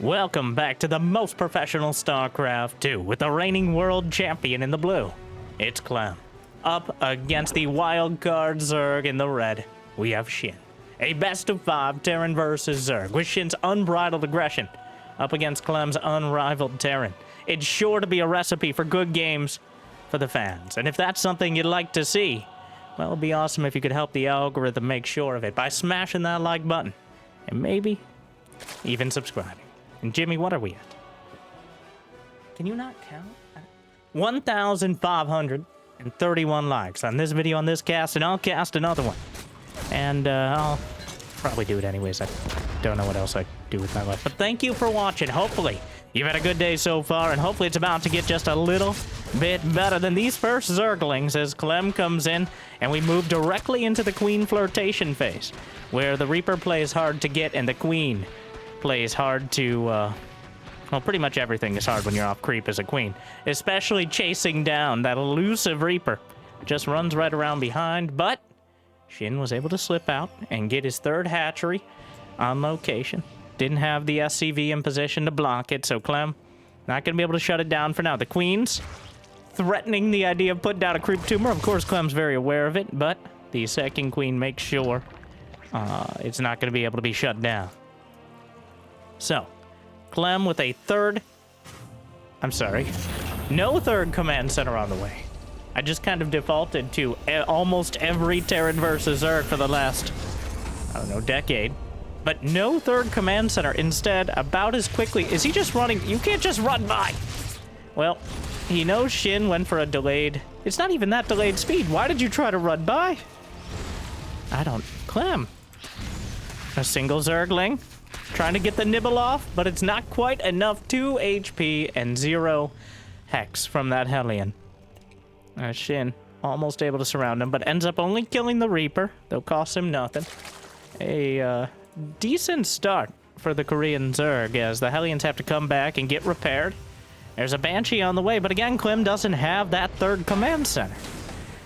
Welcome back to the most professional StarCraft 2 with the reigning world champion in the blue. It's Clem. Up against the wildcard Zerg in the red, we have SHIN. A best of 5 Terran versus Zerg with SHIN's unbridled aggression up against Clem's unrivaled Terran. It's sure to be a recipe for good games for the fans. And if that's something you'd like to see, well, it'd be awesome if you could help the algorithm make sure of it by smashing that like button. And maybe even subscribing. And Jimmy, what are we at? Can you not count? 1,531 likes on this video, on this cast, and I'll cast another one. And I'll probably do it anyways. I don't know what else I do with my life. But thank you for watching. Hopefully you've had a good day so far, and hopefully it's about to get just a little bit better than these first Zerglings as Clem comes in, and we move directly into the Queen flirtation phase, where the Reaper plays hard to get and the Queen plays hard to, well, pretty much everything is hard when you're off creep as a queen. Especially chasing down that elusive Reaper. Just runs right around behind, but SHIN was able to slip out and get his third hatchery on location. Didn't have the SCV in position to block it, so Clem not going to be able to shut it down for now. The Queen's threatening the idea of putting down a creep tumor. Of course, Clem's very aware of it, but the second Queen makes sure it's not going to be able to be shut down. So, Clem with a no third command center on the way. I just kind of defaulted to almost every Terran versus Zerg for the last, I don't know, decade. But no third command center. Instead, about as quickly, is he just running? You can't just run by. Well, he knows SHIN went for a delayed, it's not even that delayed speed. Why did you try to run by? Clem. A single Zergling. Trying to get the nibble off, but it's not quite enough. 2 HP and 0 hex from that Hellion. SHIN almost able to surround him, but ends up only killing the Reaper, though costs him nothing. A decent start for the Korean Zerg, as the Hellions have to come back and get repaired. There's a Banshee on the way, but again, Clem doesn't have that third command center.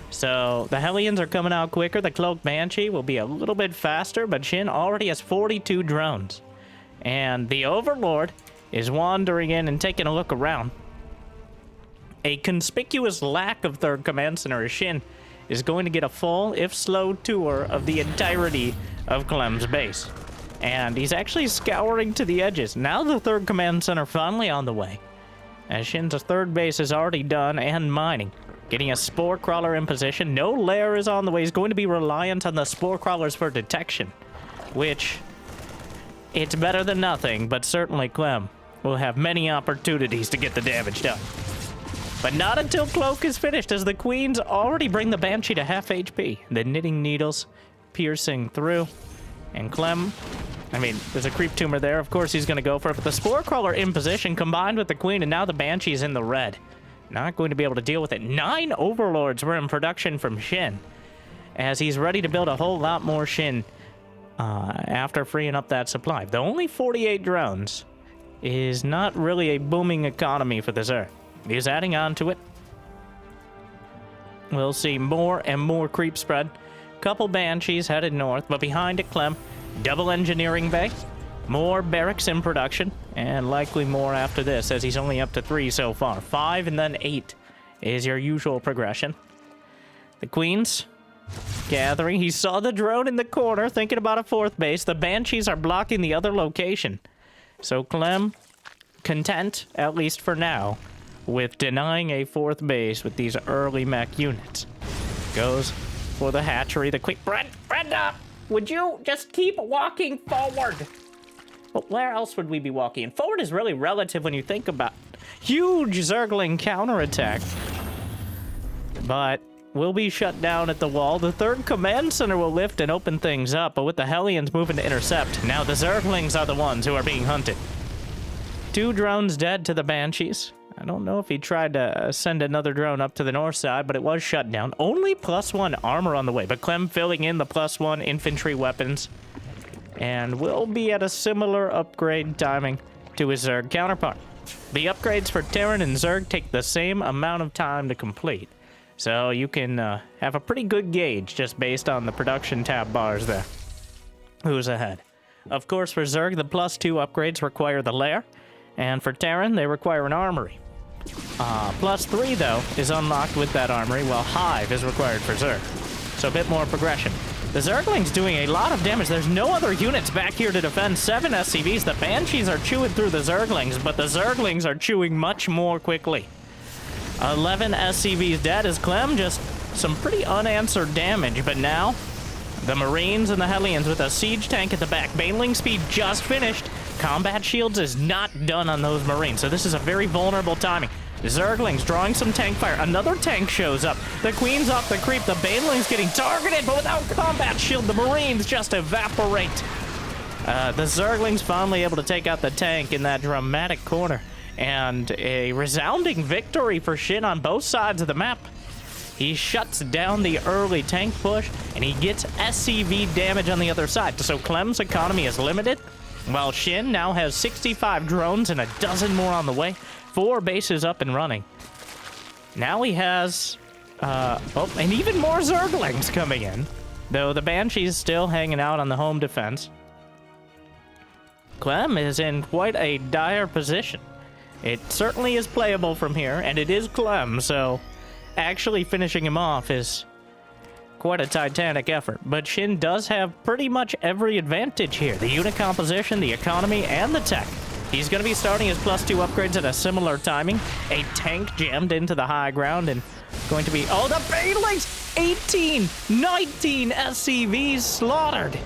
So the Hellions are coming out quicker. The Cloak Banshee will be a little bit faster, but SHIN already has 42 drones. And the Overlord is wandering in and taking a look around. A conspicuous lack of third command center as SHIN is going to get a full, if slow, tour of the entirety of Clem's base. And he's actually scouring to the edges. Now the third command center finally on the way, as SHIN's third base is already done and mining. Getting a Spore Crawler in position. No lair is on the way. He's going to be reliant on the Spore Crawlers for detection, which, it's better than nothing, but certainly Clem will have many opportunities to get the damage done. But not until Cloak is finished, as the Queens already bring the Banshee to half HP. The Knitting Needles piercing through, and Clem, I mean, there's a creep tumor there. Of course he's going to go for it, but the Spore Crawler in position combined with the Queen, and now the Banshee's in the red. Not going to be able to deal with it. 9 Overlords were in production from SHIN, as he's ready to build a whole lot more SHIN after freeing up that supply. The only 48 drones is not really a booming economy for the Zerg. He's adding on to it. We'll see more and more creep spread. Couple Banshees headed north, but behind it, Clem, double engineering bay. More barracks in production, and likely more after this, as he's only up to 3 so far. 5 and then 8 is your usual progression. The Queens gathering. He saw the drone in the corner, thinking about a 4th base. The Banshees are blocking the other location. So Clem, content, at least for now, with denying a 4th base with these early mech units. Goes for the hatchery. The quick... Brenda, would you just keep walking forward? Well, where else would we be walking? Forward is really relative when you think about huge Zergling counterattack. But will be shut down at the wall. The third command center will lift and open things up, but with the Hellions moving to intercept, now the Zerglings are the ones who are being hunted. 2 drones dead to the Banshees. I don't know if he tried to send another drone up to the north side, but it was shut down. Only +1 armor on the way, but Clem filling in the +1 infantry weapons, and will be at a similar upgrade timing to his Zerg counterpart. The upgrades for Terran and Zerg take the same amount of time to complete, so you can have a pretty good gauge just based on the production tab bars there. Who's ahead? Of course, for Zerg, the +2 upgrades require the lair, and for Terran, they require an armory. +3, though, is unlocked with that armory, while Hive is required for Zerg. So a bit more progression. The Zergling's doing a lot of damage. There's no other units back here to defend 7 SCVs. The Banshees are chewing through the Zerglings, but the Zerglings are chewing much more quickly. 11 SCVs dead as Clem, just some pretty unanswered damage, but now the Marines and the Hellions with a siege tank at the back. Baneling speed just finished. Combat shields is not done on those Marines, so this is a very vulnerable timing. Zerglings drawing some tank fire. Another tank shows up. The Queen's off the creep. The Baneling's getting targeted, but without combat shield, the Marines just evaporate. The Zerglings finally able to take out the tank in that dramatic corner. And a resounding victory for Shin on both sides of the map. He shuts down the early tank push, and he gets SCV damage on the other side. So Clem's economy is limited, while Shin now has 65 drones and a dozen more on the way. 4 bases up and running. Now he has, and even more Zerglings coming in. Though the Banshee's still hanging out on the home defense. Clem is in quite a dire position. It certainly is playable from here, and it is Clem, so actually finishing him off is quite a titanic effort. But Shin does have pretty much every advantage here. The unit composition, the economy, and the tech. He's going to be starting his +2 upgrades at a similar timing. A tank jammed into the high ground and going to be... Oh, the Banelings! 18, 19 SCVs slaughtered.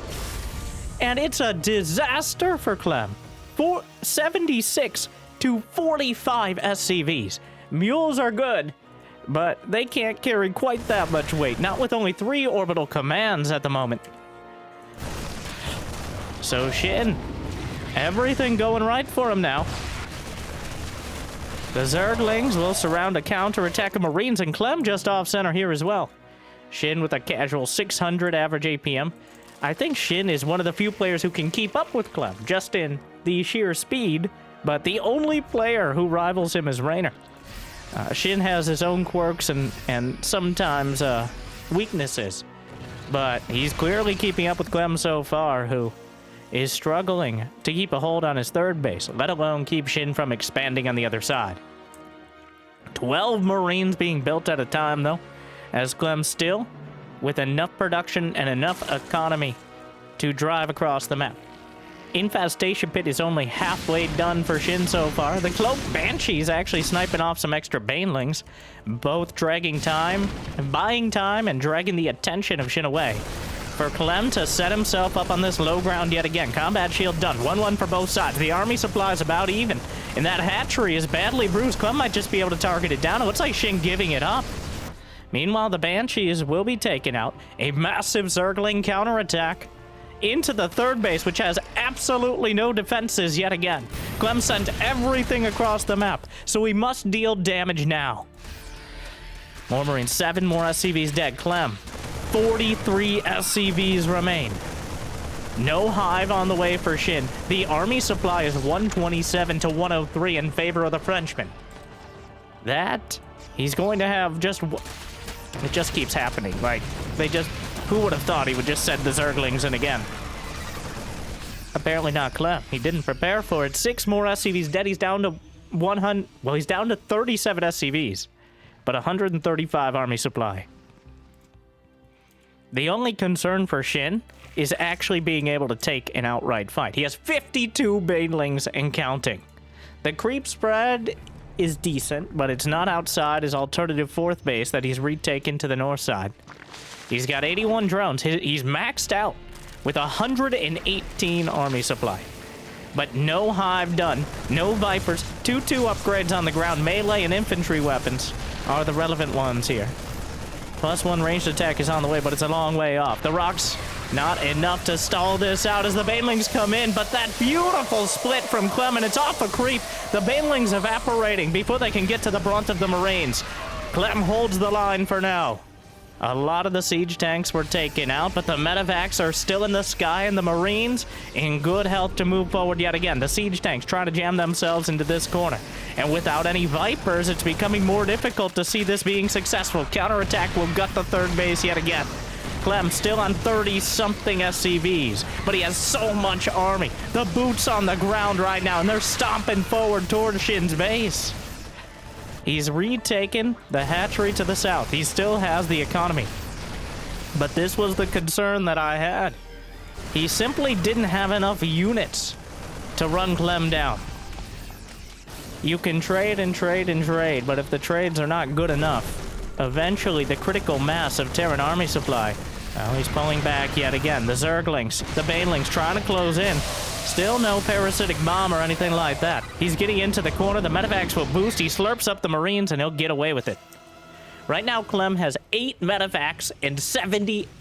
And it's a disaster for Clem. 76 to 45 SCVs. Mules are good, but they can't carry quite that much weight. Not with only 3 orbital commands at the moment. So Shin... everything going right for him now. The Zerglings will surround a counterattack of Marines, and Clem just off-center here as well. Shin with a casual 600 average APM. I think Shin is one of the few players who can keep up with Clem, just in the sheer speed, but the only player who rivals him is Raynor. Shin has his own quirks and sometimes weaknesses, but he's clearly keeping up with Clem so far, who is struggling to keep a hold on his third base, let alone keep Shin from expanding on the other side. 12 Marines being built at a time, though, as Clem still with enough production and enough economy to drive across the map. Infestation Pit is only halfway done for Shin so far. The Cloaked Banshee's actually sniping off some extra Banelings, both dragging time, buying time, and dragging the attention of Shin away. For Clem to set himself up on this low ground yet again. Combat shield done. 1-1 for both sides. The army supply is about even. And that hatchery is badly bruised. Clem might just be able to target it down. It looks like Shin giving it up. Meanwhile, the Banshees will be taken out. A massive Zergling counterattack into the third base, which has absolutely no defenses yet again. Clem sent everything across the map, so we must deal damage now. More Marines. 7 more SCVs dead. Clem. 43 SCVs remain. No Hive on the way for Shin. The army supply is 127 to 103 in favor of the Frenchman. That, he's going to have just... It just keeps happening. Like, they just... Who would have thought he would just send the Zerglings in again? Apparently not Clem. He didn't prepare for it. 6 more SCVs dead. He's down to 100... Well, he's down to 37 SCVs. But 135 army supply. The only concern for Shin is actually being able to take an outright fight. He has 52 Banelings and counting. The creep spread is decent, but it's not outside his alternative 4th base that he's retaken to the north side. He's got 81 drones. He's maxed out with 118 army supply. But no Hive done, no Vipers, 2-2 upgrades on the ground. Melee and infantry weapons are the relevant ones here. +1 ranged attack is on the way, but it's a long way off. The rocks, not enough to stall this out as the Banelings come in, but that beautiful split from Clem, and it's off a creep. The Banelings evaporating before they can get to the brunt of the Marines. Clem holds the line for now. A lot of the siege tanks were taken out, but the medevacs are still in the sky, and the Marines in good health to move forward yet again. The siege tanks trying to jam themselves into this corner. And without any Vipers, it's becoming more difficult to see this being successful. Counterattack will gut the third base yet again. Clem still on 30-something SCVs, but he has so much army. The boots on the ground right now, and they're stomping forward toward Shin's base. He's retaken the hatchery to the south. He still has the economy. But this was the concern that I had. He simply didn't have enough units to run Clem down. You can trade and trade and trade, but if the trades are not good enough, eventually the critical mass of Terran army supply. Well, he's pulling back yet again. The Zerglings, the Banelings trying to close in. Still no parasitic bomb or anything like that. He's getting into the corner. The medevacs will boost. He slurps up the Marines and he'll get away with it. Right now, Clem has 8 medevacs and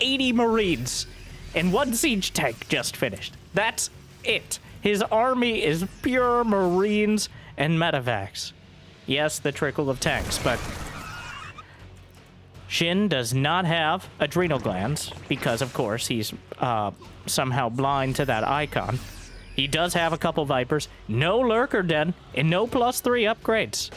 80 Marines. And 1 siege tank just finished. That's it. His army is pure Marines and medevacs. Yes, the trickle of tanks, but Shin does not have adrenal glands because, of course, he's somehow blind to that icon. He does have a couple Vipers, no Lurker Den, and no +3 upgrades.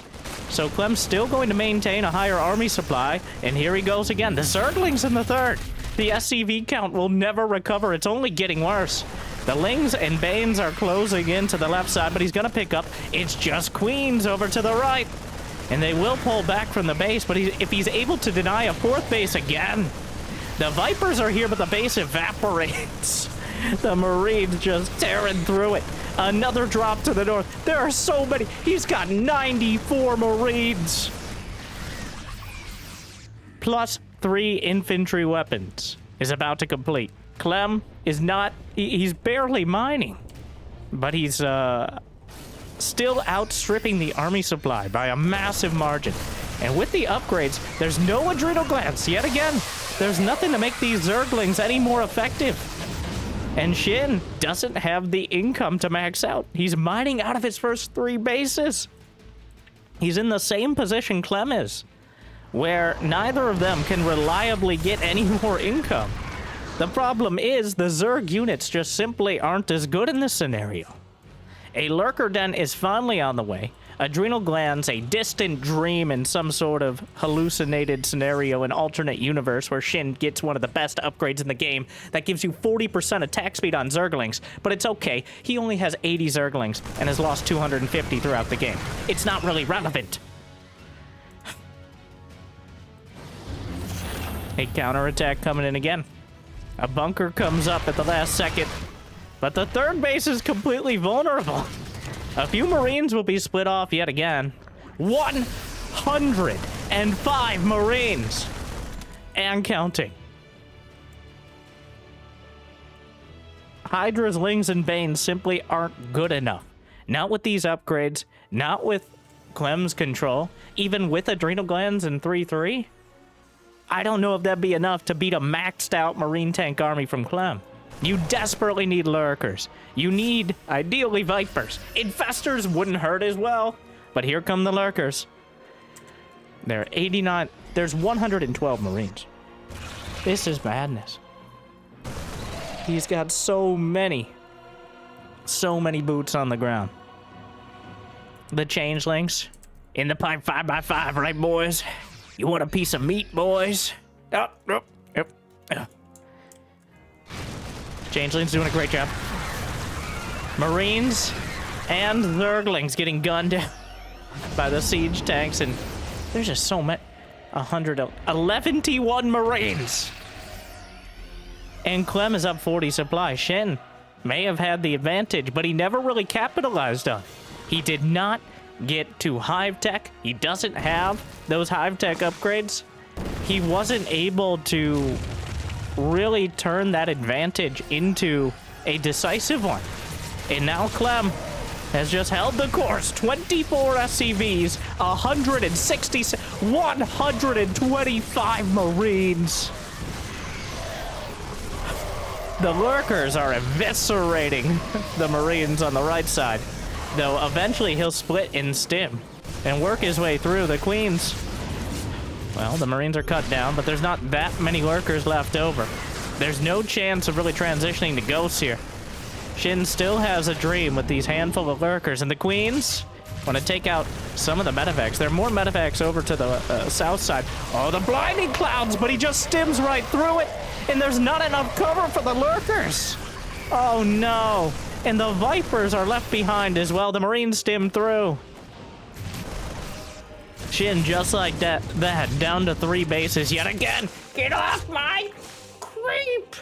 So Clem's still going to maintain a higher army supply, and here he goes again. The Zerglings in the third. The SCV count will never recover. It's only getting worse. The Lings and Banes are closing in to the left side, but he's going to pick up. It's just Queens over to the right. And they will pull back from the base, but if he's able to deny a 4th base again, the Vipers are here, but the base evaporates. The Marines just tearing through it. Another drop to the north. There are so many. He's got 94 Marines. +3 infantry weapons is about to complete. Clem is not... He's barely mining. But he's still outstripping the army supply by a massive margin. And with the upgrades, there's no adrenal glands. Yet again, there's nothing to make these Zerglings any more effective. And Shin doesn't have the income to max out. He's mining out of his first 3 bases. He's in the same position Clem is, where neither of them can reliably get any more income. The problem is the Zerg units just simply aren't as good in this scenario. A Lurker Den is finally on the way. Adrenal glands, a distant dream in some sort of hallucinated scenario, an alternate universe where Shin gets one of the best upgrades in the game that gives you 40% attack speed on Zerglings. But it's okay, he only has 80 Zerglings and has lost 250 throughout the game. It's not really relevant. A counterattack coming in again. A bunker comes up at the last second, but the third base is completely vulnerable. A few Marines will be split off yet again. 105 Marines! And counting. Hydra's, Lings, and Banes simply aren't good enough. Not with these upgrades, not with Clem's control, even with adrenal glands and 3-3. I don't know if that'd be enough to beat a maxed out Marine tank army from Clem. You desperately need Lurkers. You need, ideally, Vipers. Infestors wouldn't hurt as well. But here come the Lurkers. There are 89... There's 112 Marines. This is madness. He's got so many boots on the ground. The Changelings in the pipe 5x5, right, boys? You want a piece of meat, boys? Yep. Changeling's doing a great job. Marines and Zerglings getting gunned down by the siege tanks, and there's just so many. 111 Marines. And Clem is up 40 supply. Shin may have had the advantage, but he never really capitalized on it. He did not get to Hive Tech. He doesn't have those Hive Tech upgrades. He wasn't able to really turn that advantage into a decisive one. And now Clem has just held the course. 24 SCVs, 125 Marines. The Lurkers are eviscerating the Marines on the right side, though eventually he'll split in stim and work his way through the Queens. Well, the Marines are cut down, but there's not that many Lurkers left over. There's no chance of really transitioning to Ghosts here. Shin still has a dream with these handful of Lurkers, and the Queens, Want to take out some of the medevacs. There are more medevacs over to the south side. Oh, the blinding clouds, but he just stims right through it. And there's not enough cover for the lurkers. Oh, no. And the Vipers are left behind as well. The Marines stim through. Shin, just like that, down to 3 bases yet again. Get off my creep.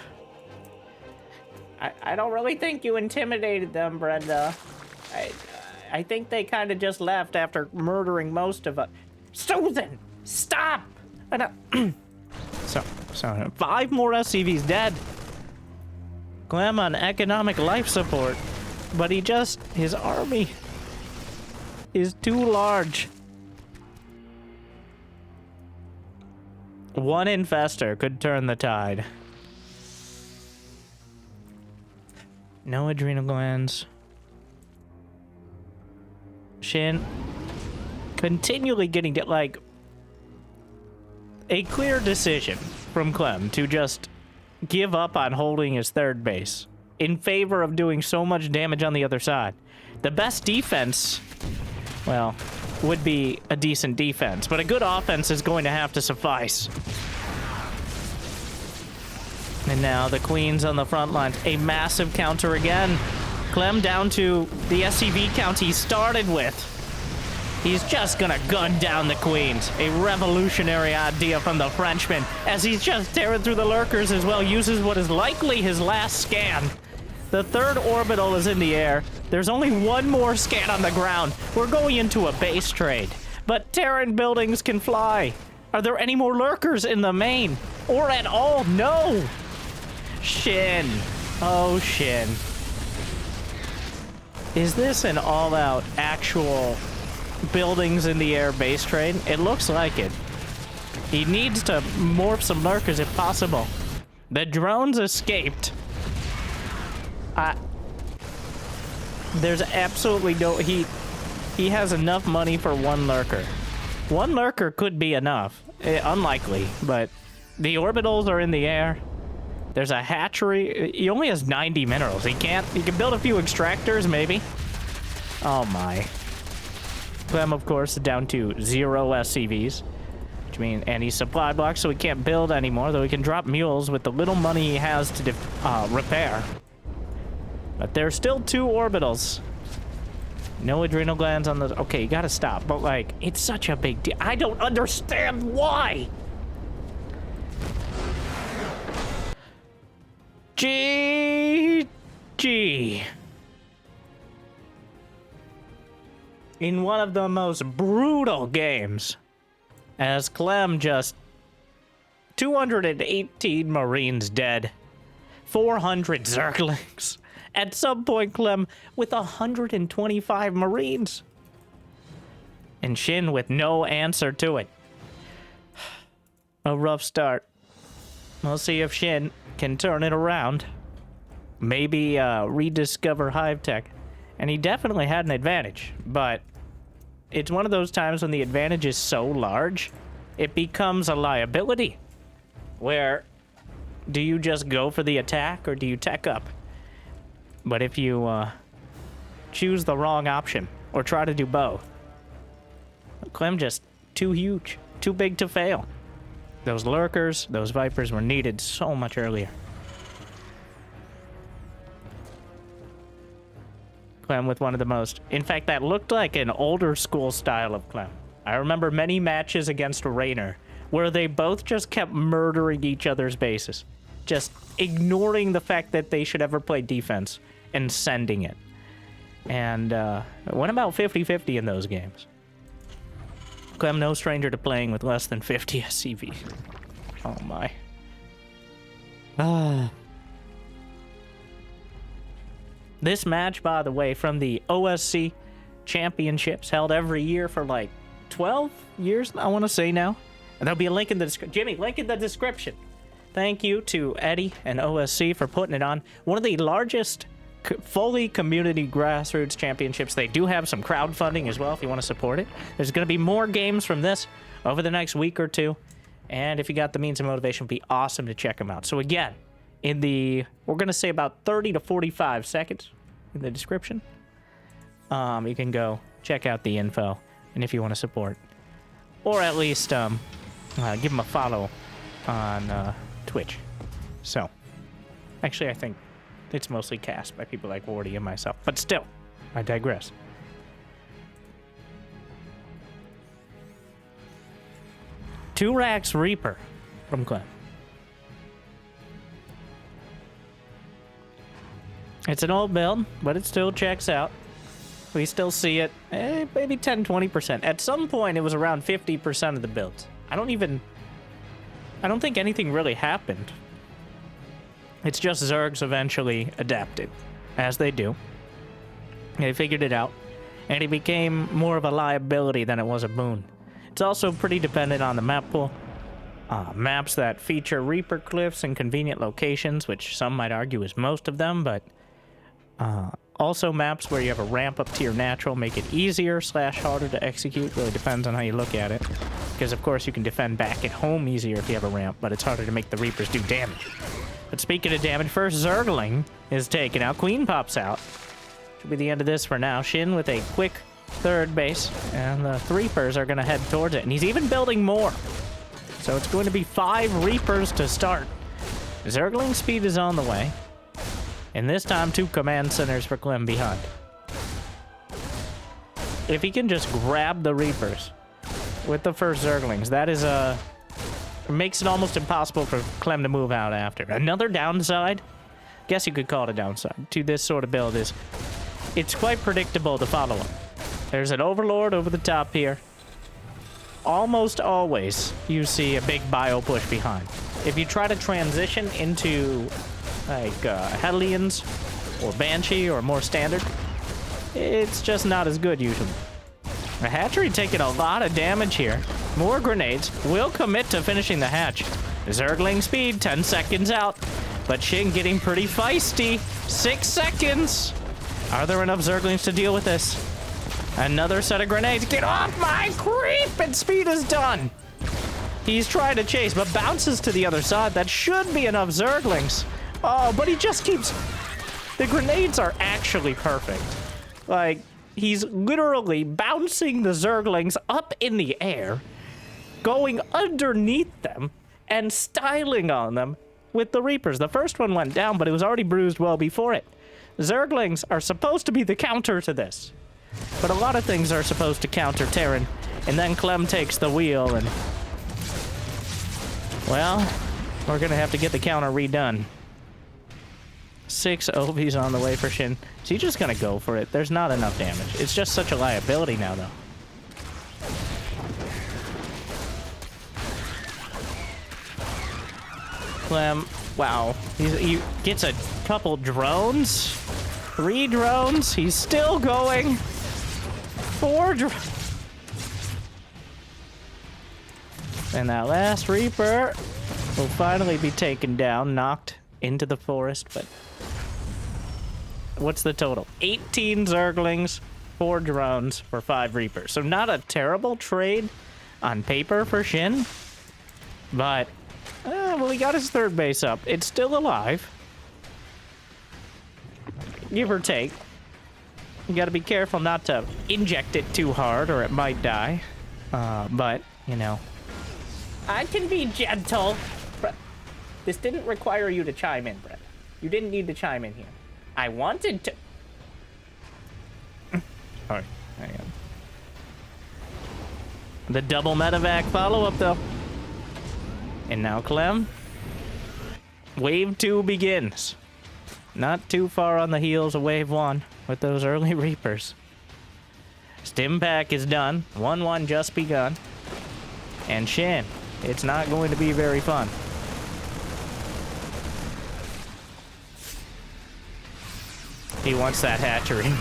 I don't really think you intimidated them, Brenda. I think they kind of just left after murdering most of us. Susan, stop! So 5 more SCVs dead. Clem on economic life support, but his army is too large. 1 infestor could turn the tide. No adrenal glands. Shin continually getting like a clear decision from Clem to just give up on holding his 3rd base in favor of doing so much damage on the other side. The best defense, well, would be a decent defense, but a good offense is going to have to suffice. And now the Queens on the front lines. A massive counter again. Clem down to the SCV count he started with. He's just gonna gun down the Queens. A revolutionary idea from the Frenchman, as he's just tearing through the lurkers as well. Uses what is likely his last scan. The 3rd orbital is in the air. There's only 1 more scan on the ground. We're going into a base trade. But Terran buildings can fly. Are there any more lurkers in the main? Or at all? No! Shin. Oh, Shin. Is this an all-out actual buildings in the air base trade? It looks like it. He needs to morph some lurkers if possible. The drones escaped. There's absolutely no... He has enough money for 1 lurker. 1 lurker could be enough. Unlikely, but the orbitals are in the air. There's a hatchery. He only has 90 minerals. He can build a few extractors, maybe. Oh my. Clem, of course, down to 0 SCVs. Which means, and he's supply blocked, so he can't build anymore, though he can drop mules with the little money he has to repair. But there's still 2 orbitals. No adrenal glands on the... Okay, you gotta stop. But, like, it's such a big deal. I don't understand why. GG. In one of the most brutal games, as Clem just 218 Marines dead, 400 Zerglings. At some point, Clem with 125 Marines. And Shin with no answer to it. A rough start. We'll see if Shin can turn it around. Maybe rediscover Hive Tech. And he definitely had an advantage, but it's one of those times when the advantage is so large, it becomes a liability. Where do you just go for the attack or do you tech up? But if you choose the wrong option or try to do both, Clem just too huge, too big to fail. Those lurkers, those Vipers were needed so much earlier. Clem with one of the most... In fact, that looked like an older school style of Clem. I remember many matches against Raynor where they both just kept murdering each other's bases. Just ignoring the fact that they should ever play defense and sending it. And it went about 50-50 in those games. Clem no stranger to playing with less than 50 SCV. Oh my. This match, by the way, from the OSC Championships held every year for like 12 years, I want to say now. And there'll be a link in the description. Jimmy, link in the description. Thank you to Eddie and OSC for putting it on. One of the largest fully community grassroots championships. They do have some crowdfunding as well if you want to support it. There's going to be more games from this over the next week or 2. And if you got the means and motivation, it'd be awesome to check them out. So again, in the, we're going to say about 30 to 45 seconds in the description, you can go check out the info, and if you want to support, or at least give him a follow on Twitch. So, actually, I think it's mostly cast by people like Wardy and myself, but still, I digress. Two Racks Reaper from Clem. It's an old build, but it still checks out. We still see it, maybe 10-20%. At some point, it was around 50% of the builds. I don't think anything really happened. It's just Zergs eventually adapted, as they do. They figured it out, and it became more of a liability than it was a boon. It's also pretty dependent on the map pool. Maps that feature Reaper cliffs in convenient locations, which some might argue is most of them, but also maps where you have a ramp up to your natural make it easier / harder to execute. Really depends on how you look at it. Because of course you can defend back at home easier if you have a ramp, but it's harder to make the Reapers do damage. But speaking of damage, first Zergling is taken out. Queen pops out. Should be the end of this for now. Shin with a quick third base, and the Reapers are going to head towards it. And he's even building more. So it's going to be 5 Reapers to start. Zergling speed is on the way. And this time, 2 command centers for Clem behind. If he can just grab the Reapers with the first Zerglings, that is makes it almost impossible for Clem to move out after. Another downside, guess you could call it a downside, to this sort of build is it's quite predictable to follow him. There's an Overlord over the top here. Almost always you see a big bio push behind. If you try to transition into like Hellions or Banshee or more standard, it's just not as good usually. The hatchery taking a lot of damage here. More grenades. Will commit to finishing the hatch. Zergling speed, 10 seconds out. But Shin getting pretty feisty. 6 seconds. Are there enough Zerglings to deal with this? Another set of grenades. Get off my creep! And speed is done. He's trying to chase, but bounces to the other side. That should be enough Zerglings. Oh, but he just keeps... The grenades are actually perfect. Like, he's literally bouncing the Zerglings up in the air, going underneath them, and styling on them with the Reapers. The first one went down, but it was already bruised well before it. Zerglings are supposed to be the counter to this. But a lot of things are supposed to counter Terran, and then Clem takes the wheel, and... Well, we're gonna have to get the counter redone. 6 OVs on the way for Shin. Is he just gonna go for it? There's not enough damage. It's just such a liability now, though. Clem, wow. He gets a couple drones. 3 drones. He's still going. 4 drones. And that last Reaper will finally be taken down, knocked into the forest, but... What's the total? 18 Zerglings, 4 drones for 5 Reapers. So not a terrible trade on paper for Shin, but, well, he got his third base up. It's still alive. Give or take. You gotta be careful not to inject it too hard or it might die. But, you know. I can be gentle. This didn't require you to chime in, Brett. You didn't need to chime in here. I wanted to... Alright, hang on. The double medevac follow-up, though. And now Clem. Wave 2 begins. Not too far on the heels of Wave 1 with those early Reapers. Stim pack is done. 1-1 just begun. And Shin, it's not going to be very fun. He wants that hatchery.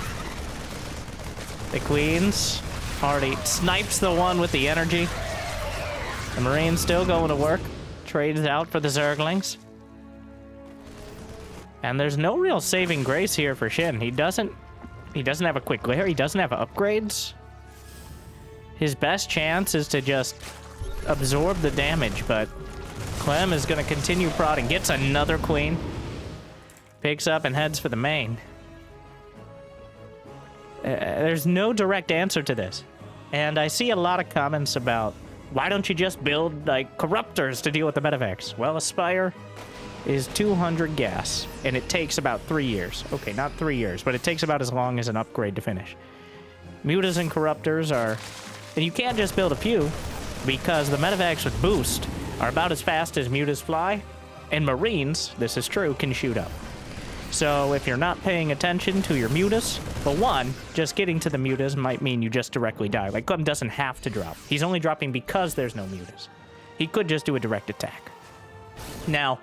The Queens already snipes the one with the energy. The Marine's still going to work. Trades out for the Zerglings. And there's no real saving grace here for Shin. He doesn't have a quick glare. He doesn't have upgrades. His best chance is to just absorb the damage, but Clem is going to continue prodding. Gets another Queen. Picks up and heads for the main. There's no direct answer to this. And I see a lot of comments about, why don't you just build, like, corruptors to deal with the medevacs? Well, Aspire is 200 gas, and it takes about 3 years. Okay, not 3 years, but it takes about as long as an upgrade to finish. Mutas and corruptors are... And you can't just build a few, because the medevacs with boost are about as fast as mutas fly, and marines, this is true, can shoot up. So if you're not paying attention to your mutas, well, one, just getting to the mutas might mean you just directly die. Like, Clem doesn't have to drop. He's only dropping because there's no mutas. He could just do a direct attack. Now,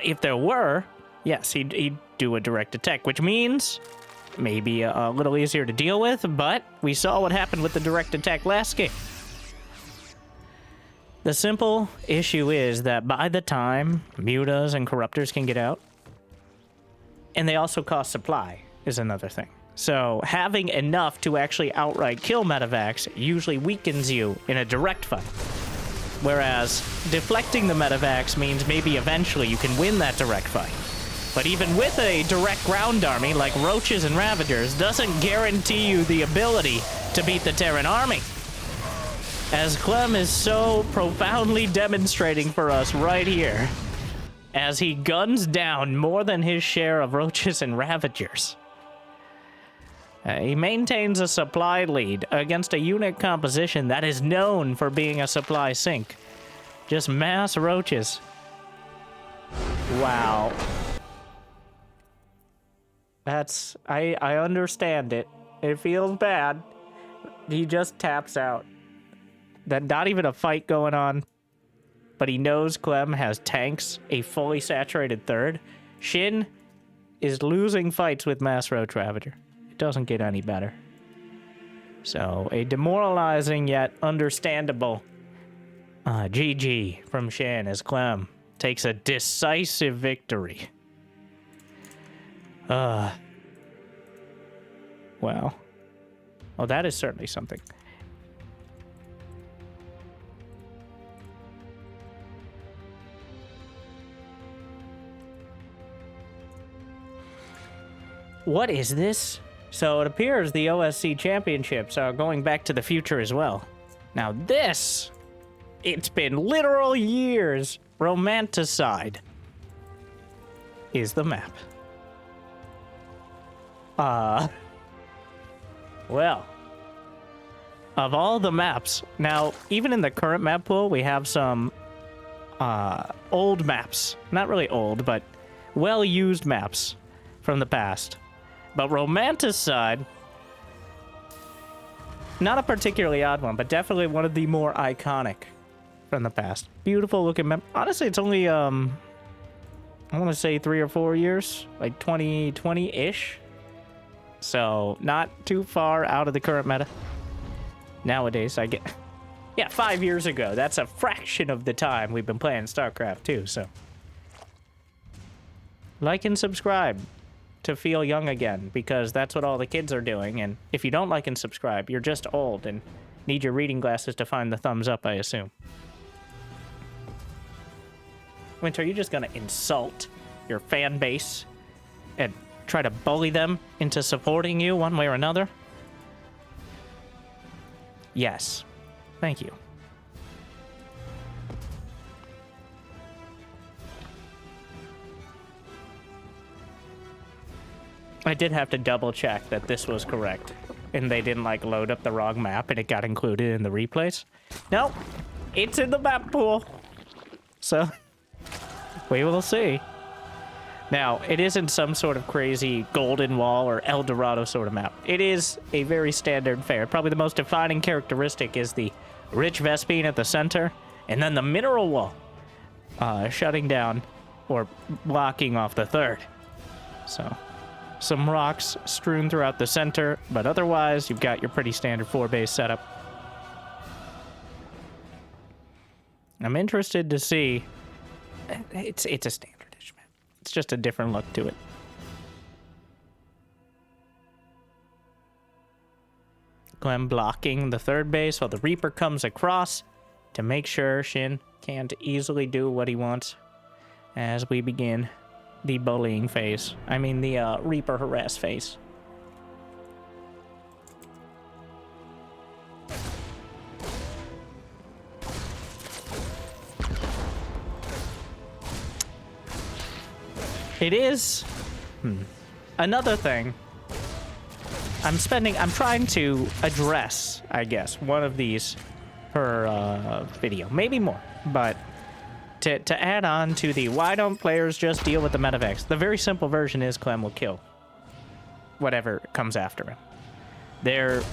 if there were, yes, he'd do a direct attack, which means maybe a little easier to deal with, but we saw what happened with the direct attack last game. The simple issue is that by the time mutas and corruptors can get out, and they also cost supply, is another thing. So having enough to actually outright kill medevacs usually weakens you in a direct fight. Whereas deflecting the medevacs means maybe eventually you can win that direct fight. But even with a direct ground army like Roaches and Ravagers doesn't guarantee you the ability to beat the Terran army. As Clem is so profoundly demonstrating for us right here, as he guns down more than his share of Roaches and Ravagers. He maintains a supply lead against a unit composition that is known for being a supply sink. Just mass Roaches. Wow. That's... I understand it. It feels bad. He just taps out. That not even a fight going on. But he knows Clem has tanks, a fully saturated third. Shin is losing fights with Mass Roach Ravager. It doesn't get any better. So, a demoralizing yet understandable GG from Shin as Clem takes a decisive victory. Wow. Well, that is certainly something. What is this? So it appears the OSC championships are going back to the future as well. Now this, it's been literal years. Romanticide is the map. Well, of all the maps, now even in the current map pool, we have some old maps. Not really old, but well-used maps from the past. But Romanticide, not a particularly odd one, but definitely one of the more iconic from the past. Beautiful looking map. Honestly, it's only, I want to say 3 or 4 years, like 2020-ish. So, not too far out of the current meta. Nowadays, I get... Yeah, 5 years ago. That's a fraction of the time we've been playing StarCraft 2, so... Like and subscribe to feel young again, because that's what all the kids are doing, and if you don't like and subscribe, you're just old and need your reading glasses to find the thumbs up, I assume. Winter, are you just gonna insult your fan base and try to bully them into supporting you one way or another? Yes. Thank you. I did have to double check that this was correct and they didn't like load up the wrong map and it got included in the replays. No, it's in the map pool. So we will see. Now, it isn't some sort of crazy Golden Wall or El Dorado sort of map. It is a very standard fare. Probably the most defining characteristic is the rich Vespine at the center, and then the mineral wall shutting down or blocking off the third. So, some rocks strewn throughout the center, but otherwise, you've got your pretty standard 4-base setup. I'm interested to see... It's a standard-ish map. It's just a different look to it. Clem blocking the third base while the Reaper comes across to make sure Shin can't easily do what he wants as we begin the bullying phase. I mean, the Reaper harass phase. It is... Another thing. I'm trying to address, I guess, one of these per video. Maybe more, but to add on to the why don't players just deal with the medevacs? The very simple version is Clem will kill whatever comes after him.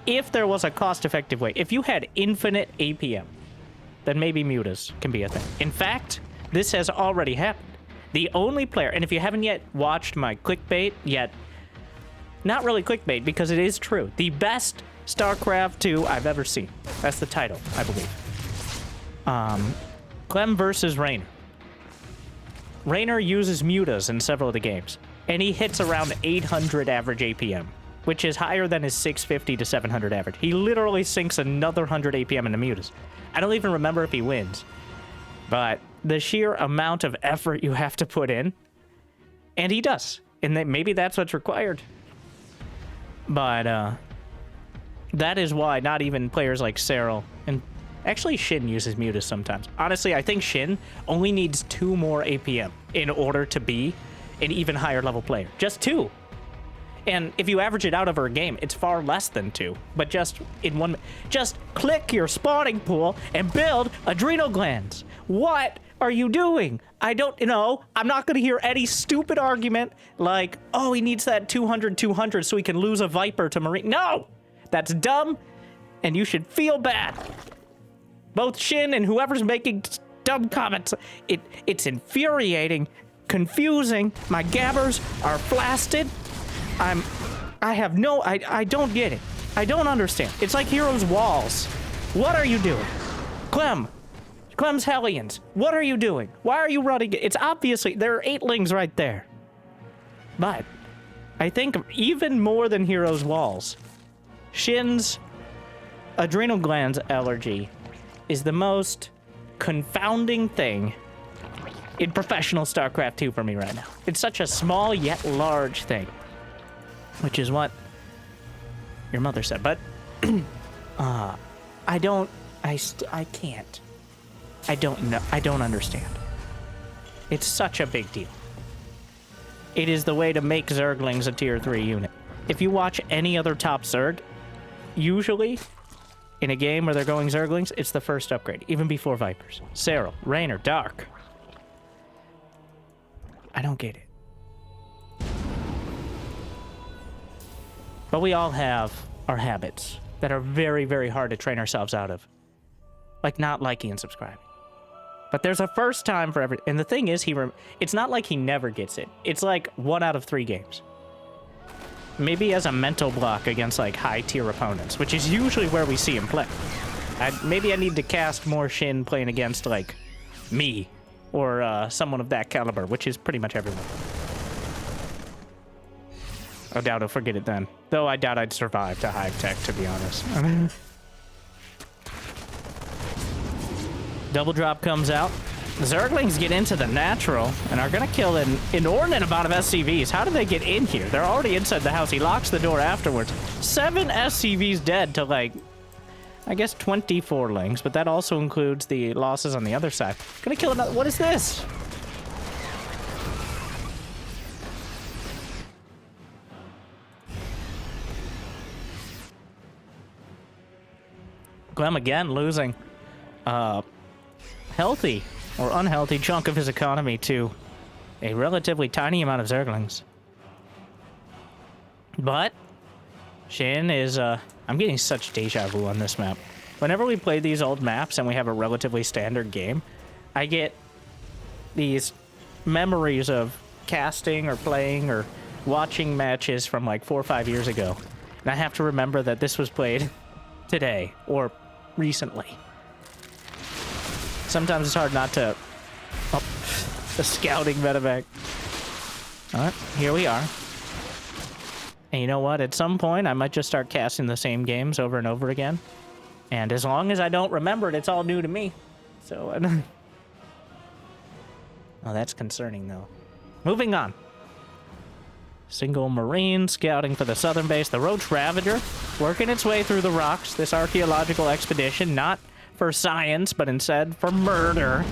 If there was a cost-effective way, if you had infinite APM, then maybe mutas can be a thing. In fact, this has already happened. The only player, and if you haven't yet watched my clickbait yet, not really clickbait because it is true, the best StarCraft 2 I've ever seen. That's the title, I believe. Clem versus Raynor. Raynor uses mutas in several of the games, and he hits around 800 average APM, which is higher than his 650 to 700 average. He literally sinks another 100 APM into mutas. I don't even remember if he wins, but the sheer amount of effort you have to put in, and he does, and maybe that's what's required. But that is why not even players like Cyril, and actually SHIN uses mutas sometimes. Honestly, I think SHIN only needs 2 more APM in order to be an even higher level player. Just 2. And if you average it out over a game, it's far less than 2. But just click your spawning pool and build adrenal glands. What are you doing? I don't know. I'm not going to hear any stupid argument like, oh, he needs that 200 so he can lose a Viper to Marine. No! That's dumb, and you should feel bad. Both SHIN and whoever's making dumb comments, it's infuriating, confusing. My gabbers are flasted. I don't get it. I don't understand. It's like Heroes Walls. What are you doing? Clem's Hellions. What are you doing? Why are you running it? It's obviously, there are 8lings right there. But I think even more than Heroes Walls, SHIN's adrenal glands allergy is the most confounding thing in professional StarCraft 2 for me right now. It's such a small yet large thing, which is what your mother said. But I can't. I don't know. I don't understand. It's such a big deal. It is the way to make Zerglings a tier 3 unit. If you watch any other top Zerg, usually in a game where they're going Zerglings, it's the first upgrade, even before Vipers. Cyril, Raynor, Dark. I don't get it. But we all have our habits that are very, very hard to train ourselves out of. Like not liking and subscribing. But there's a first time for every... And the thing is, it's not like he never gets it. It's like 1 out of 3 games. Maybe as a mental block against like high-tier opponents, which is usually where we see him play. Maybe I need to cast more SHIN playing against like me or someone of that caliber, which is pretty much everyone. I doubt I'll forget it then. Though I doubt I'd survive to Hive Tech, to be honest. Double drop comes out. The Zerglings get into the natural and are going to kill an inordinate amount of SCVs. How did they get in here? They're already inside the house. He locks the door afterwards. 7 SCVs dead to, like, I guess 24 lings, but that also includes the losses on the other side. Gonna kill another. What is this? Clem again losing healthy or unhealthy chunk of his economy to a relatively tiny amount of Zerglings. But SHIN is, I'm getting such deja vu on this map. Whenever we play these old maps and we have a relatively standard game, I get these memories of casting or playing or watching matches from like 4 or 5 years ago. And I have to remember that this was played today or recently. Sometimes it's hard not to... Oh, the scouting medevac. Alright, here we are. And you know what? At some point, I might just start casting the same games over and over again. And as long as I don't remember it, it's all new to me. So, oh, that's concerning, though. Moving on. Single Marine scouting for the southern base. The Roach Ravager working its way through the rocks. This archaeological expedition, not for science, but instead for murder.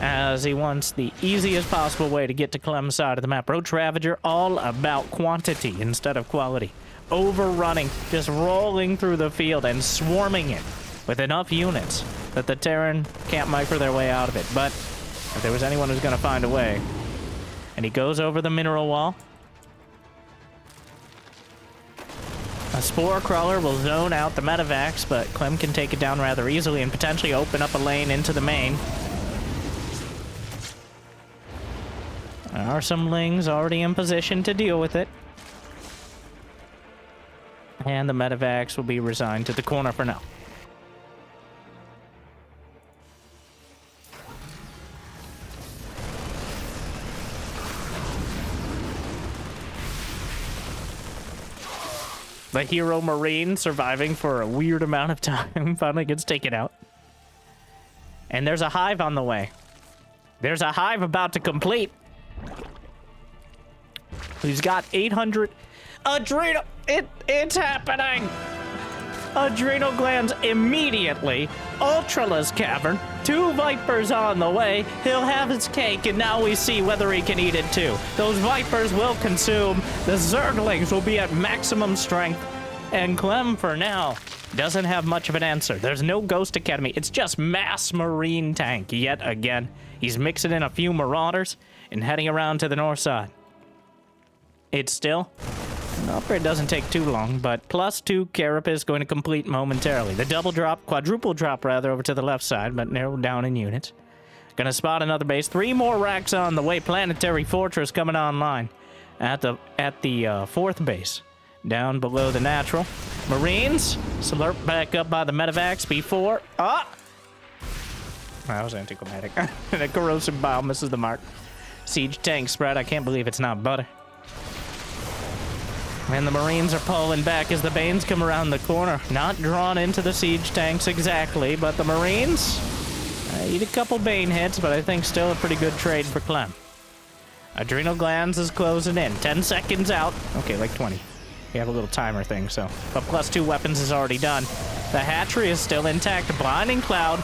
as he wants the easiest possible way to get to Clem's side of the map. Roach Ravager, all about quantity instead of quality. Overrunning, just rolling through the field and swarming it with enough units that the Terran can't micro their way out of it. But if there was anyone who's going to find a way, and he goes over the mineral wall, a Spore Crawler will zone out the Medivacs, but Clem can take it down rather easily and potentially open up a lane into the main. There are some Lings already in position to deal with it. And the Medivacs will be resigned to the corner for now. The hero Marine surviving for a weird amount of time finally gets taken out. And there's a hive on the way. There's a hive about to complete. He's got 800 adrenal. It's happening. Adrenal glands immediately. Ultraless Cavern. 2 Vipers on the way. He'll have his cake, and now we see whether he can eat it too. Those Vipers will consume. The Zerglings will be at maximum strength. And Clem, for now, doesn't have much of an answer. There's no Ghost Academy. It's just mass Marine tank yet again. He's mixing in a few Marauders and heading around to the north side. It's still... an upgrade doesn't take too long, but +2 Carapace going to complete momentarily. The double drop, quadruple drop rather, over to the left side, but narrowed down in units. Gonna spot another base. 3 more racks on the way. Planetary Fortress coming online at the 4th base, down below the natural. Marines slurped back up by the Medivacs before. That was anticlimactic. And a corrosive bile misses the mark. Siege tank spread. I can't believe it's not butter. And the Marines are pulling back as the Banes come around the corner. Not drawn into the siege tanks exactly, but the Marines eat a couple Bane hits, but I think still a pretty good trade for Clem. Adrenal Glands is closing in. 10 seconds out. Okay, like 20. You have a little timer thing, so. But +2 weapons is already done. The hatchery is still intact. Blinding Cloud.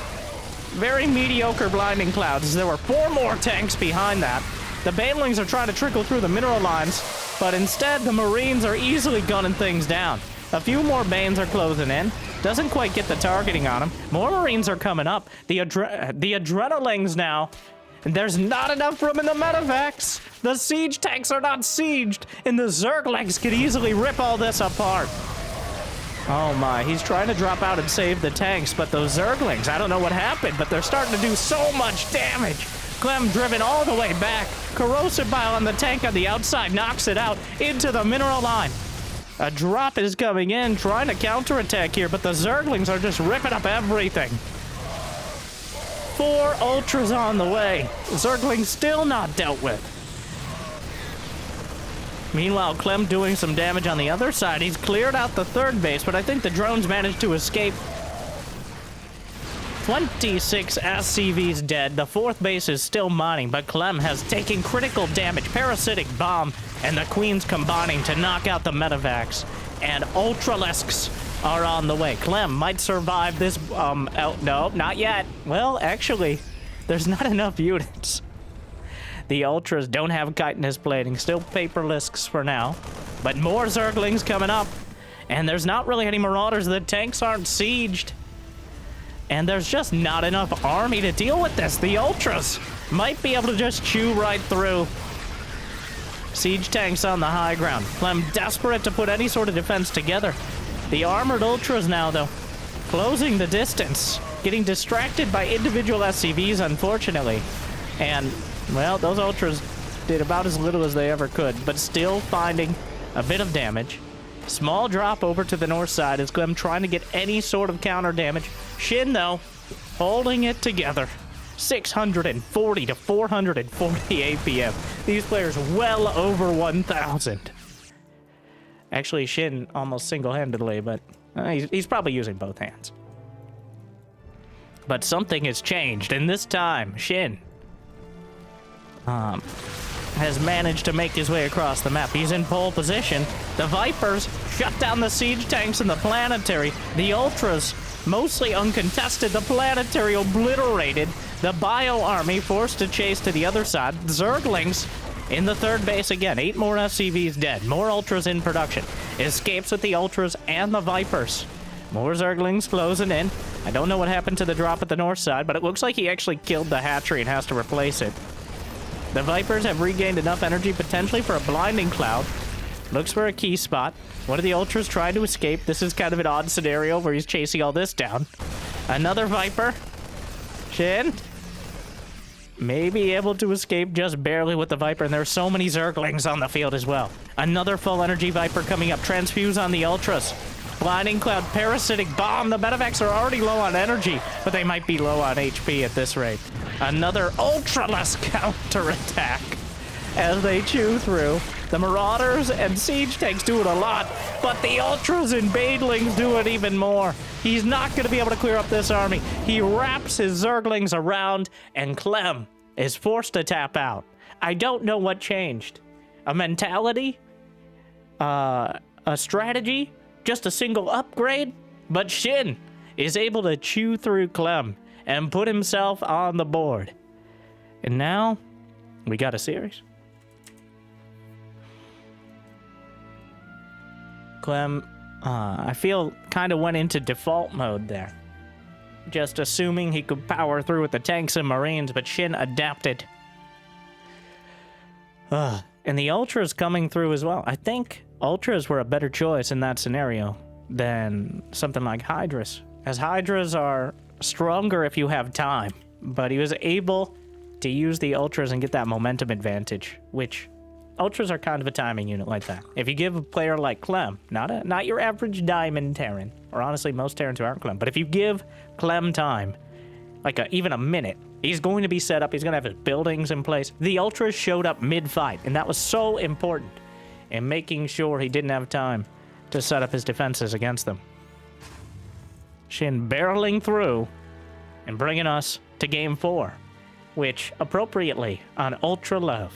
Very mediocre Blinding Clouds. There were 4 more tanks behind that. The Banelings are trying to trickle through the mineral lines, but instead the Marines are easily gunning things down. A few more Banes are closing in. Doesn't quite get the targeting on them. More Marines are coming up. The Adrenalings now. And there's not enough room in the Medivacs. The siege tanks are not sieged, and the Zerglings could easily rip all this apart. Oh my, he's trying to drop out and save the tanks, but those Zerglings, I don't know what happened, but they're starting to do so much damage. Clem driven all the way back. Corrosive bile on the tank on the outside knocks it out into the mineral line. A drop is coming in, trying to counterattack here, but the Zerglings are just ripping up everything. 4 Ultras on the way. Zerglings still not dealt with. Meanwhile, Clem doing some damage on the other side. He's cleared out the 3rd base, but I think the drones managed to escape. 26 SCVs dead. The 4th base is still mining, but Clem has taken critical damage. Parasitic Bomb and the Queens combining to knock out the Medivacs. And Ultralisks are on the way. Clem might survive this. No, not yet. Well, actually, there's not enough units. The Ultras don't have chitinous plating. Still Paperlisks for now. But more Zerglings coming up. And there's not really any Marauders. The tanks aren't sieged. And there's just not enough army to deal with this. The Ultras might be able to just chew right through. Siege tanks on the high ground. Clem desperate to put any sort of defense together. The armored Ultras now, though, closing the distance. Getting distracted by individual SCVs, unfortunately. And, well, those Ultras did about as little as they ever could, but still finding a bit of damage. Small drop over to the north side as Clem trying to get any sort of counter damage. Shin, though, holding it together. 640 to 440 APM. These players well over 1,000. Actually, Shin almost single-handedly, but he's probably using both hands. But something has changed, and this time, Shin has managed to make his way across the map. He's in pole position. The Vipers shut down the siege tanks and the Planetary. The Ultras, mostly uncontested. The Planetary obliterated. The Bio Army forced to chase to the other side. Zerglings in the third base again. 8 more SCVs dead. More Ultras in production. Escapes with the Ultras and the Vipers. More Zerglings closing in. I don't know what happened to the drop at the north side, but it looks like he actually killed the hatchery and has to replace it. The Vipers have regained enough energy potentially for a blinding cloud. Looks for a key spot. One of the Ultras tried to escape. This is kind of an odd scenario where he's chasing all this down. Another Viper. Shin may be able to escape just barely with the Viper, and there are so many Zerglings on the field as well. Another full energy Viper coming up. Transfuse on the Ultras. Blinding Cloud, Parasitic Bomb. The Medivacs are already low on energy, but they might be low on HP at this rate. Another Ultraless counterattack as they chew through. The Marauders and Siege Tanks doing a lot, but the Ultras and Badelings doing even more. He's not going to be able to clear up this army. He wraps his Zerglings around, and Clem is forced to tap out. I don't know what changed. A mentality? A strategy? Just a single upgrade? But Shin is able to chew through Clem and put himself on the board. And now, we got a series. Clem, I feel, kind of went into default mode there. Just assuming he could power through with the tanks and Marines, but Shin adapted. And the Ultras coming through as well. I think Ultras were a better choice in that scenario than something like Hydras, as Hydras are stronger if you have time, but he was able to use the Ultras and get that momentum advantage, which Ultras are kind of a timing unit like that. If you give a player like Clem, not your average Diamond Terran, or honestly most Terrans who aren't Clem, but if you give Clem time, like even a minute, he's going to be set up, he's going to have his buildings in place. The Ultras showed up mid-fight, and that was so important in making sure he didn't have time to set up his defenses against them. Shin barreling through and bringing us to Game 4, which, appropriately, on Ultra Love,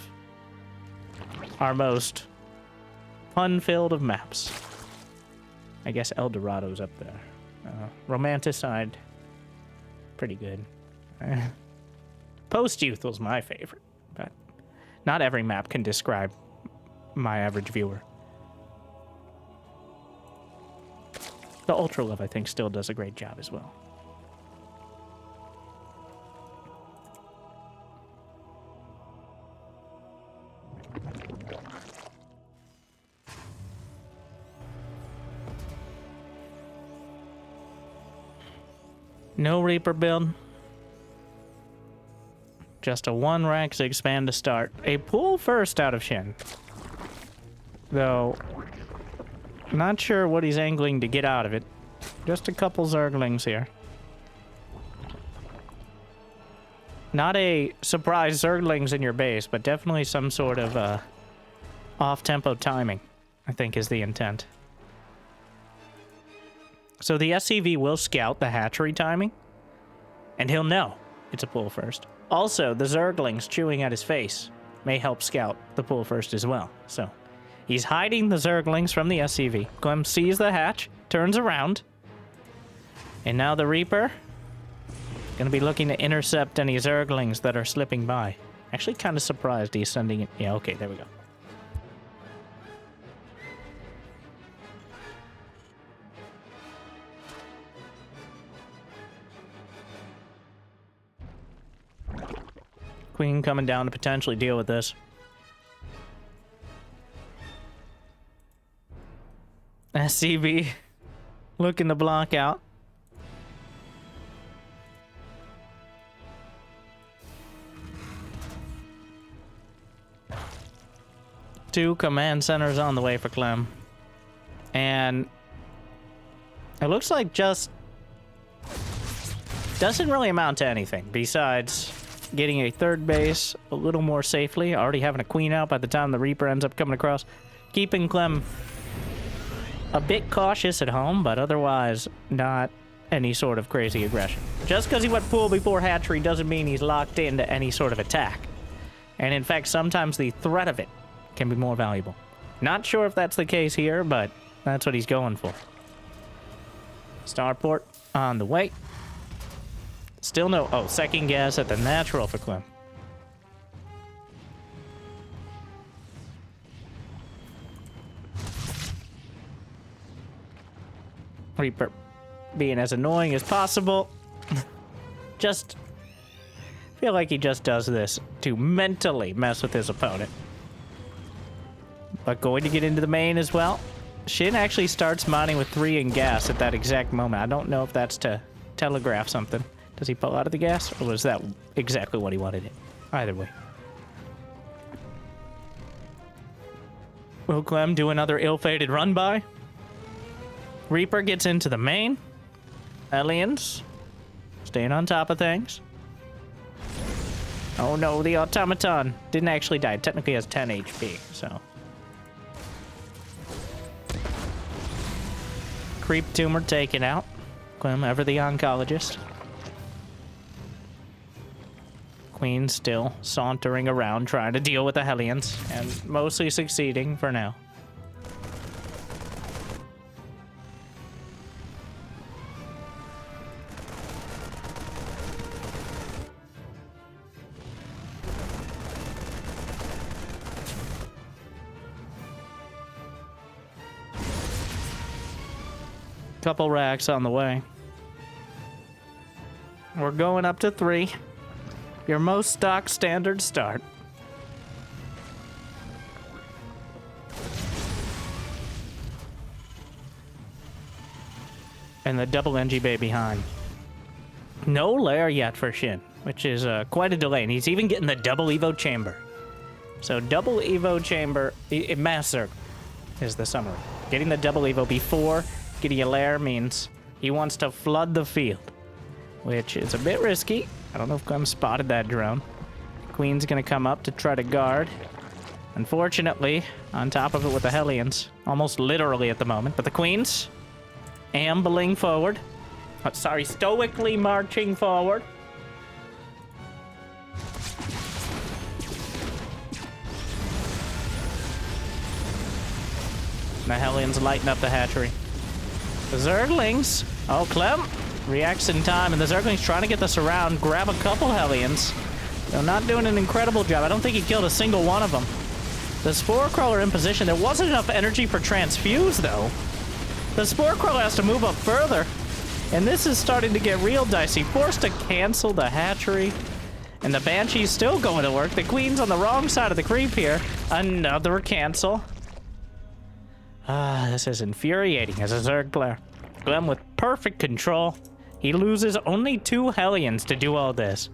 our most fun-filled of maps. I guess El Dorado's up there. Romanticide, pretty good. Post-Youth was my favorite, but not every map can describe my average viewer. The Ultra Love, I think, still does a great job as well. No Reaper build. Just a 1 Rex expand to start. A pull first out of Shin. Though, not sure what he's angling to get out of it. Just a couple Zerglings here. Not a surprise Zerglings in your base, but definitely some sort of off-tempo timing, I think is the intent. So the SCV will scout the hatchery timing, and he'll know it's a pull first. Also, the Zerglings chewing at his face may help scout the pull first as well. So he's hiding the Zerglings from the SCV. Clem sees the hatch, turns around, and now the Reaper gonna be looking to intercept any Zerglings that are slipping by. Actually kind of surprised he's sending it. Yeah, okay, there we go. Queen coming down to potentially deal with this. SCV looking to block out. Two command centers on the way for Clem. And it looks like just doesn't really amount to anything besides getting a third base a little more safely, already having a queen out by the time the Reaper ends up coming across, keeping Clem a bit cautious at home, but otherwise not any sort of crazy aggression. Just because he went pool before hatchery doesn't mean he's locked into any sort of attack. And in fact, sometimes the threat of it can be more valuable. Not sure if that's the case here, but that's what he's going for. Starport on the way. Still no... Oh, second guess at the natural for Clem. Reaper being as annoying as possible. Just feel like he just does this to mentally mess with his opponent. But going to get into the main as well. Shin actually starts mining with 3 in gas at that exact moment. I don't know if that's to telegraph something. Does he pull out of the gas, or was that exactly what he wanted it? Either way. Will Clem do another ill-fated run by? Reaper gets into the main. Aliens staying on top of things. Oh no, the automaton didn't actually die. It technically has 10 HP, so. Creep tumor taken out. Clem, ever the oncologist. Queen still sauntering around trying to deal with the Hellions, and mostly succeeding for now. Couple racks on the way. We're going up to 3. Your most stock standard start. And the double NG bay behind. No lair yet for Shin, which is quite a delay. And he's even getting the double Evo chamber. So double Evo chamber, Mass Zerg is the summary. Getting the double Evo before getting a lair means he wants to flood the field, which is a bit risky. I don't know if Clem spotted that drone. Queen's gonna come up to try to guard. Unfortunately, on top of it with the Hellions, almost literally at the moment, but the Queen's ambling forward. Oh, sorry, stoically marching forward. The Hellions lighten up the hatchery. The Zerglings. Oh, Clem reacts in time, and the Zerglings trying to get the surround, grab a couple Hellions. They're not doing an incredible job. I don't think he killed a single one of them. The Spore Crawler in position. There wasn't enough energy for Transfuse, though. The Spore Crawler has to move up further, and this is starting to get real dicey. Forced to cancel the hatchery, and the Banshee's still going to work. The Queen's on the wrong side of the creep here. Another cancel. This is infuriating as a Zerg player. Clem with perfect control. He loses only 2 Hellions to do all this.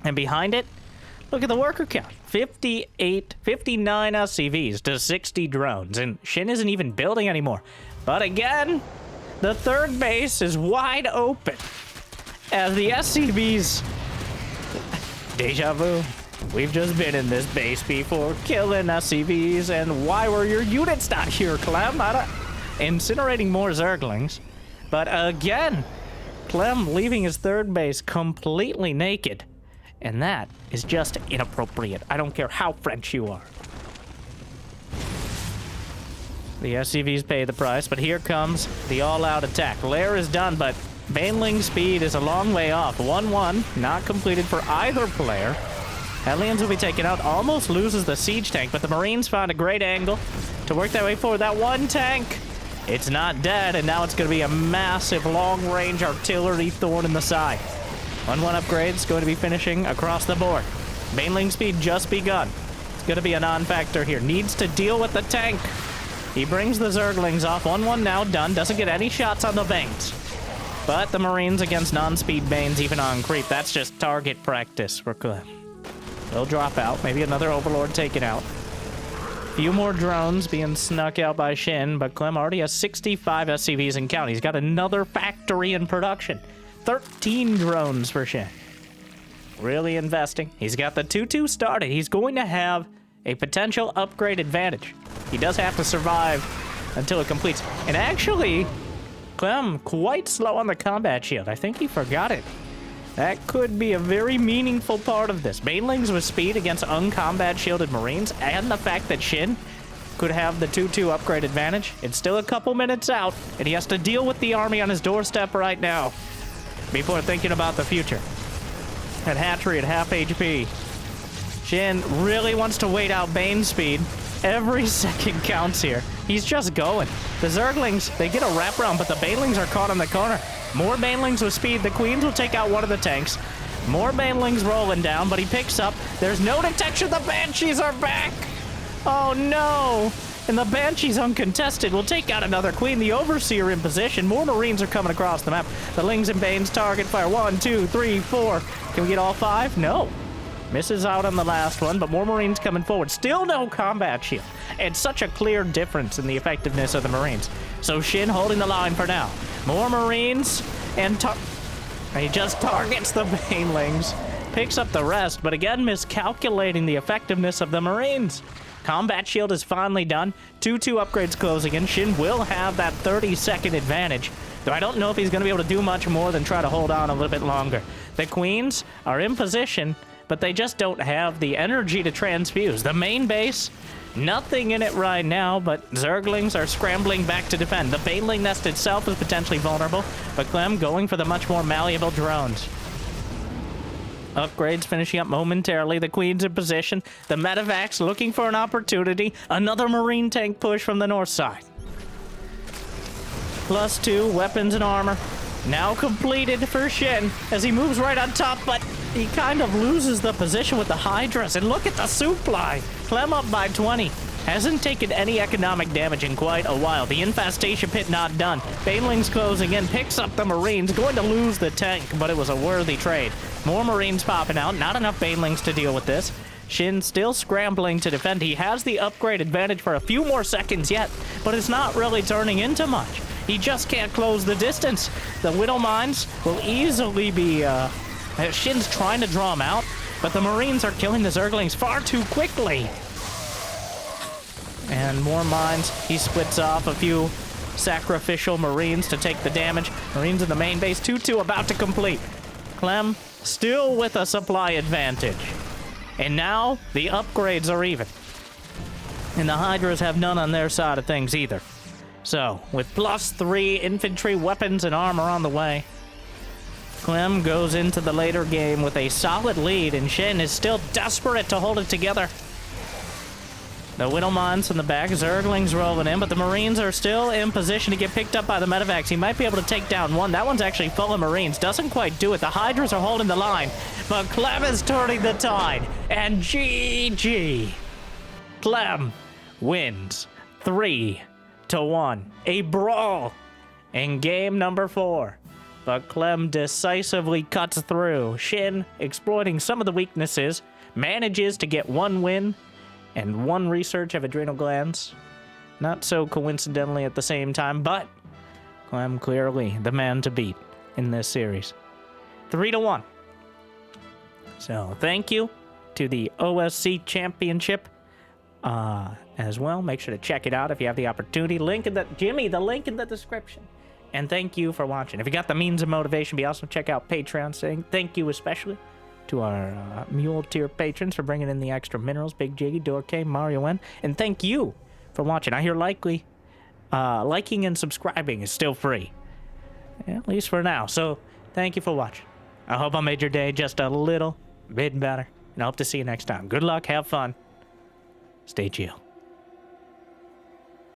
And behind it, look at the worker count. 59 SCVs to 60 drones. And Shin isn't even building anymore. But again, the third base is wide open. As the SCVs... Deja vu. We've just been in this base before, killing SCVs, and why were your units not here, Clem? Incinerating more Zerglings. But again, Clem leaving his third base completely naked. And that is just inappropriate. I don't care how French you are. The SCVs pay the price, but here comes the all-out attack. Lair is done, but Baneling speed is a long way off. 1-1, not completed for either player. Hellions will be taken out, almost loses the siege tank, but the Marines found a great angle to work their way forward. That one tank, it's not dead, and now it's going to be a massive long-range artillery thorn in the side. 1-1 upgrades going to be finishing across the board. Baneling speed just begun. It's going to be a non-factor here. Needs to deal with the tank. He brings the Zerglings off. 1-1 now done. Doesn't get any shots on the Banes. But the Marines against non-speed Banes, even on creep. That's just target practice for Clem. They'll drop out. Maybe another Overlord taken out. Few more drones being snuck out by Shin, but Clem already has 65 SCVs in count. He's got another factory in production. 13 drones for Shin. Really investing. He's got the 2-2 started. He's going to have a potential upgrade advantage. He does have to survive until it completes. And actually, Clem quite slow on the combat shield. I think he forgot it. That could be a very meaningful part of this. Banelings with speed against uncombat shielded Marines, and the fact that Shin could have the 2-2 upgrade advantage. It's still a couple minutes out, and he has to deal with the army on his doorstep right now. before thinking about the future. At hatchery at half HP. Shin really wants to wait out Bane speed. Every second counts here. He's just going. The Zerglings, they get a wraparound, but the Banelings are caught in the corner. More Banelings with speed. The Queens will take out one of the tanks. More Banelings rolling down, but he picks up. There's no detection. The Banshees are back. Oh, no. And the Banshees uncontested will take out another Queen. The Overseer in position. More Marines are coming across the map. The Lings and Banes target fire. 1, 2, 3, 4. Can we get all 5? No. Misses out on the last one, but more Marines coming forward. Still no combat shield. It's such a clear difference in the effectiveness of the Marines. So Shin holding the line for now. More Marines, and he just targets the Banelings. Picks up the rest, but again miscalculating the effectiveness of the Marines. Combat shield is finally done. 2-2 upgrades closing in. Shin will have that 30-second advantage, though I don't know if he's going to be able to do much more than try to hold on a little bit longer. The Queens are in position, but they just don't have the energy to transfuse. The main base, nothing in it right now, but Zerglings are scrambling back to defend. The Baneling nest itself is potentially vulnerable, but Clem going for the much more malleable drones. Upgrades finishing up momentarily. The Queen's in position. The Medivacs looking for an opportunity. Another Marine tank push from the north side. +2 weapons and armor. Now completed for Shin as he moves right on top, but he kind of loses the position with the Hydras. And look at the supply. Clem up by 20. Hasn't taken any economic damage in quite a while. The infestation pit not done. Banelings closing in, picks up the Marines, going to lose the tank, but it was a worthy trade. More Marines popping out, not enough Banelings to deal with this. Shin still scrambling to defend. He has the upgrade advantage for a few more seconds yet, but it's not really turning into much. He just can't close the distance. The Widow Mines will easily be, Shin's trying to draw him out, but the Marines are killing the Zerglings far too quickly. And more mines. He splits off a few sacrificial Marines to take the damage. Marines in the main base. 2-2 about to complete. Clem still with a supply advantage. And now the upgrades are even. And the Hydras have none on their side of things either. So, with +3 infantry, weapons, and armor on the way, Clem goes into the later game with a solid lead, and Shin is still desperate to hold it together. The Widow Mines in the back, Zerglings rolling in, but the Marines are still in position to get picked up by the Medivacs. He might be able to take down one. That one's actually full of Marines. Doesn't quite do it. The Hydras are holding the line, but Clem is turning the tide, and GG. Clem wins 3-1. A brawl in game number 4. But Clem decisively cuts through. Shin, exploiting some of the weaknesses, manages to get 1 win and 1 research of adrenal glands. Not so coincidentally at the same time, but Clem clearly the man to beat in this series. 3-1. So thank you to the OSC Championship as well. Make sure to check it out if you have the opportunity. The link in the description. And thank you for watching. If you got the means of motivation, be also check out Patreon. Saying thank you especially to our Mule tier patrons for bringing in the extra minerals. Big Jiggy, Dork, Mario N. And thank you for watching. I hear liking and subscribing is still free. At least for now. So thank you for watching. I hope I made your day just a little bit better. And I hope to see you next time. Good luck. Have fun. Stay chill.